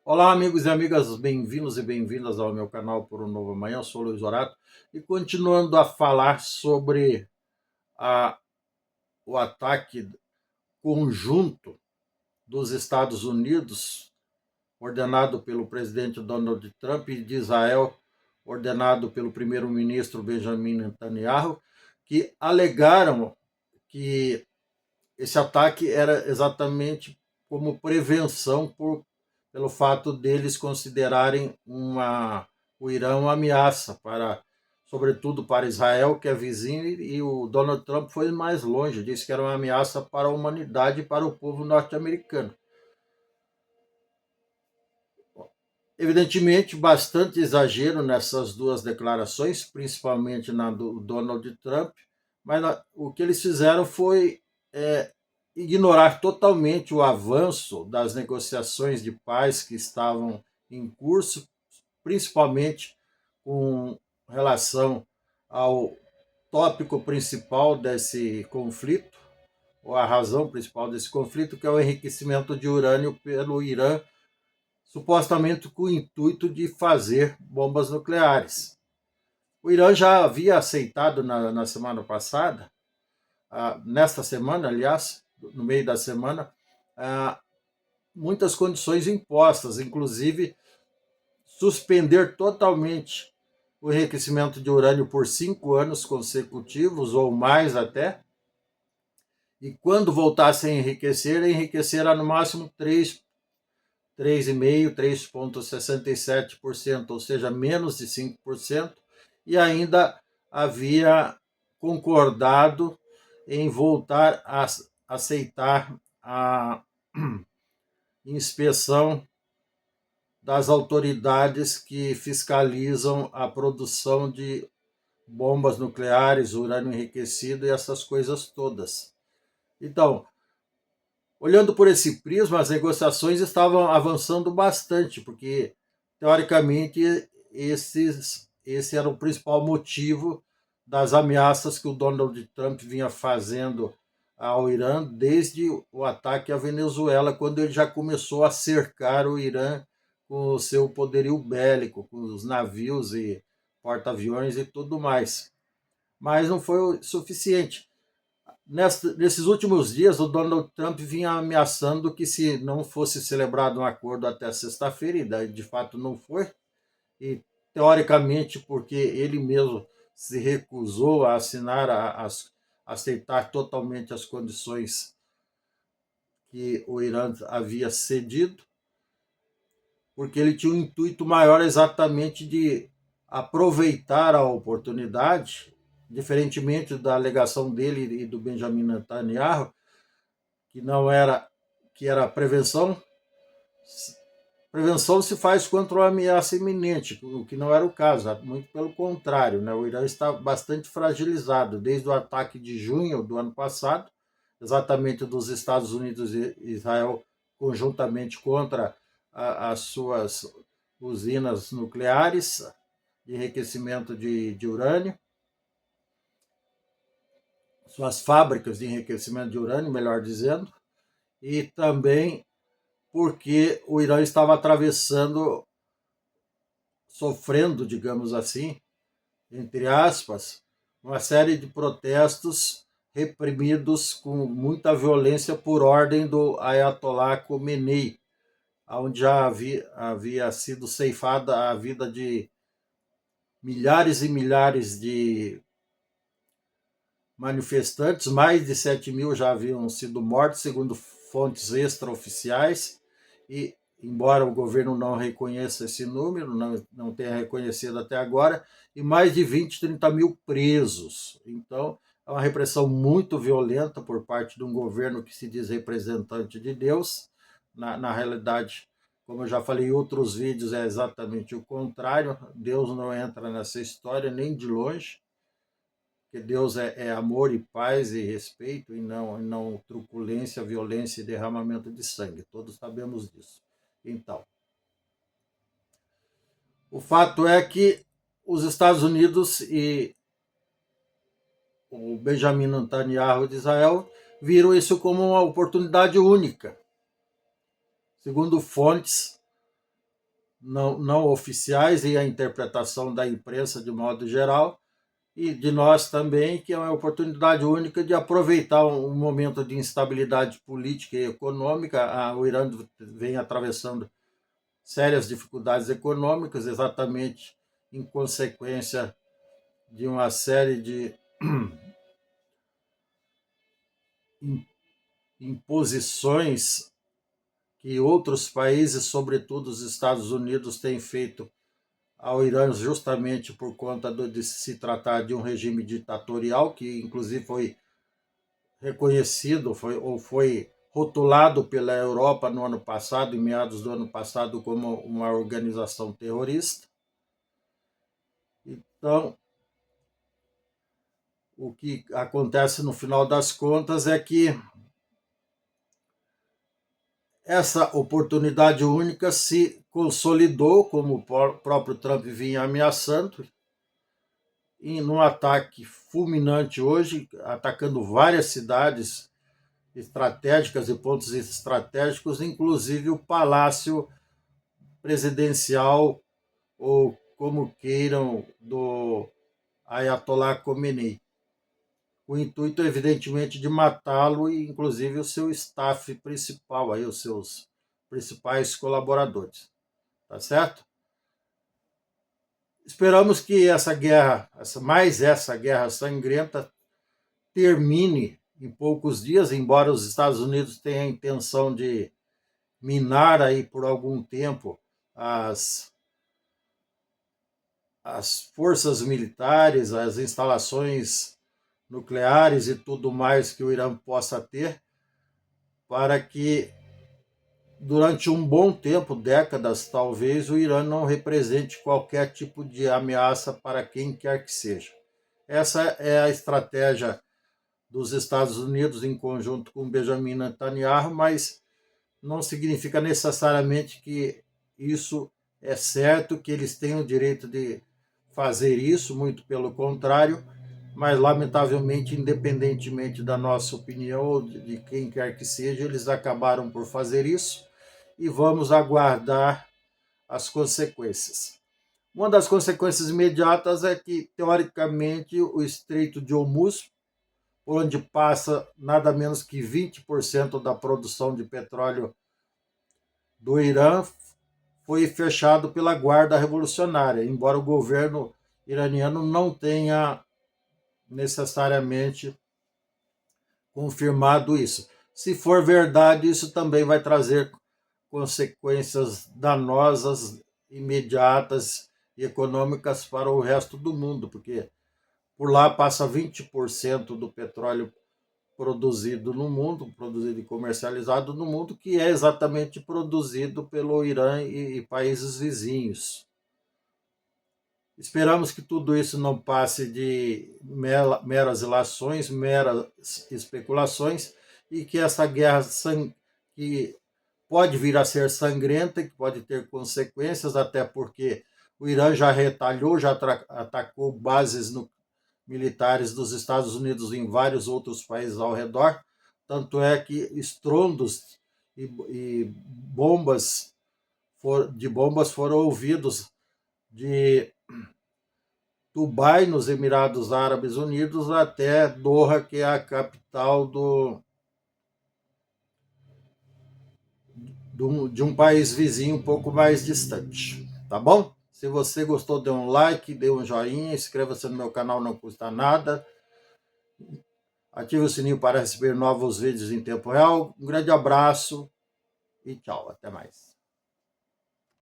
Olá, amigos e amigas, bem-vindos e bem-vindas ao meu canal por um novo amanhã. Eu sou o Luiz Horato e continuando a falar sobre a, o ataque conjunto dos Estados Unidos, ordenado pelo presidente Donald Trump, e de Israel, ordenado pelo primeiro-ministro Benjamin Netanyahu, que alegaram que esse ataque era exatamente como prevenção pelo fato deles considerarem o Irã uma ameaça para, sobretudo para Israel, que é vizinho, e o Donald Trump foi mais longe, disse que era uma ameaça para a humanidade e para o povo norte-americano. Evidentemente, bastante exagero nessas duas declarações, principalmente na do Donald Trump, mas o que eles fizeram foi ignorar totalmente o avanço das negociações de paz que estavam em curso, principalmente com relação ao tópico principal desse conflito, ou a razão principal desse conflito, que é o enriquecimento de urânio pelo Irã, supostamente com o intuito de fazer bombas nucleares. O Irã já havia aceitado na semana passada, nesta semana, aliás, no meio da semana, muitas condições impostas, inclusive suspender totalmente o enriquecimento de urânio por 5 anos consecutivos ou mais até, e quando voltasse a enriquecer a no máximo 3,5%, 3,67%, ou seja, menos de 5%, e ainda havia concordado em voltar a aceitar a inspeção das autoridades que fiscalizam a produção de bombas nucleares, urânio enriquecido e essas coisas todas. Então, olhando por esse prisma, as negociações estavam avançando bastante, porque, teoricamente, esse era o principal motivo das ameaças que o Donald Trump vinha fazendo ao Irã desde o ataque à Venezuela, quando ele já começou a cercar o Irã com o seu poderio bélico, com os navios e porta-aviões e tudo mais. Mas não foi o suficiente. Nesses últimos dias, o Donald Trump vinha ameaçando que se não fosse celebrado um acordo até sexta-feira, e daí de fato não foi, e teoricamente porque ele mesmo se recusou a assinar, a aceitar totalmente as condições que o Irã havia cedido, porque ele tinha um intuito maior exatamente de aproveitar a oportunidade, diferentemente da alegação dele e do Benjamin Netanyahu, que não era que era prevenção. Prevenção se faz contra uma ameaça iminente, o que não era o caso, muito pelo contrário, né? O Irã está bastante fragilizado desde o ataque de junho do ano passado, exatamente dos Estados Unidos e Israel conjuntamente contra as suas usinas nucleares de enriquecimento de urânio, suas fábricas de enriquecimento de urânio, melhor dizendo, e também porque o Irã estava atravessando, sofrendo, digamos assim, entre aspas, uma série de protestos reprimidos com muita violência por ordem do Ayatollah Khomeini, onde já havia sido ceifada a vida de milhares e milhares de manifestantes, mais de 7 mil já haviam sido mortos, segundo fontes extraoficiais, e embora o governo não reconheça esse número, não tenha reconhecido até agora, e mais de 20, 30 mil presos. Então, é uma repressão muito violenta por parte de um governo que se diz representante de Deus. Na realidade, como eu já falei em outros vídeos, é exatamente o contrário. Deus não entra nessa história nem de longe, porque Deus é amor e paz e respeito, e não truculência, violência e derramamento de sangue. Todos sabemos disso. Então, o fato é que os Estados Unidos e o Benjamin Netanyahu de Israel viram isso como uma oportunidade única. Segundo fontes não oficiais e a interpretação da imprensa de modo geral, e de nós também, que é uma oportunidade única de aproveitar um momento de instabilidade política e econômica. O Irã vem atravessando sérias dificuldades econômicas, exatamente em consequência de uma série de imposições que outros países, sobretudo os Estados Unidos, têm feito ao Irã justamente por conta de se tratar de um regime ditatorial, que inclusive foi reconhecido foi rotulado pela Europa no ano passado, em meados do ano passado, como uma organização terrorista. Então, o que acontece no final das contas é que essa oportunidade única se consolidou, como o próprio Trump vinha ameaçando, e num ataque fulminante hoje, atacando várias cidades estratégicas e pontos estratégicos, inclusive o Palácio Presidencial, ou como queiram, do Ayatollah Khomeini. O intuito, evidentemente, de matá-lo e, inclusive, o seu staff principal, aí, os seus principais colaboradores. Tá certo? Esperamos que essa guerra, essa guerra sangrenta, termine em poucos dias, embora os Estados Unidos tenham a intenção de minar aí por algum tempo as forças militares, as instalações nucleares e tudo mais que o Irã possa ter, para que durante um bom tempo, décadas talvez, o Irã não represente qualquer tipo de ameaça para quem quer que seja. Essa é a estratégia dos Estados Unidos em conjunto com Benjamin Netanyahu, mas não significa necessariamente que isso é certo, que eles têm o direito de fazer isso, muito pelo contrário, mas lamentavelmente, independentemente da nossa opinião ou de quem quer que seja, eles acabaram por fazer isso e vamos aguardar as consequências. Uma das consequências imediatas é que, teoricamente, o Estreito de Hormuz, onde passa nada menos que 20% da produção de petróleo do Irã, foi fechado pela Guarda Revolucionária, embora o governo iraniano não tenha necessariamente confirmado isso. Se for verdade, isso também vai trazer consequências danosas, imediatas e econômicas para o resto do mundo, porque por lá passa 20% do petróleo produzido no mundo, produzido e comercializado no mundo, que é exatamente produzido pelo Irã e países vizinhos. Esperamos que tudo isso não passe de meras ilações, meras especulações, e que essa guerra que pode vir a ser sangrenta, que pode ter consequências, até porque o Irã já retalhou, já atacou bases militares dos Estados Unidos em vários outros países ao redor, tanto é que estrondos e bombas foram ouvidos de Dubai, nos Emirados Árabes Unidos, até Doha, que é a capital de um país vizinho um pouco mais distante. Tá bom? Se você gostou, dê um like, dê um joinha, inscreva-se no meu canal, não custa nada. Ative o sininho para receber novos vídeos em tempo real. Um grande abraço e tchau. Até mais.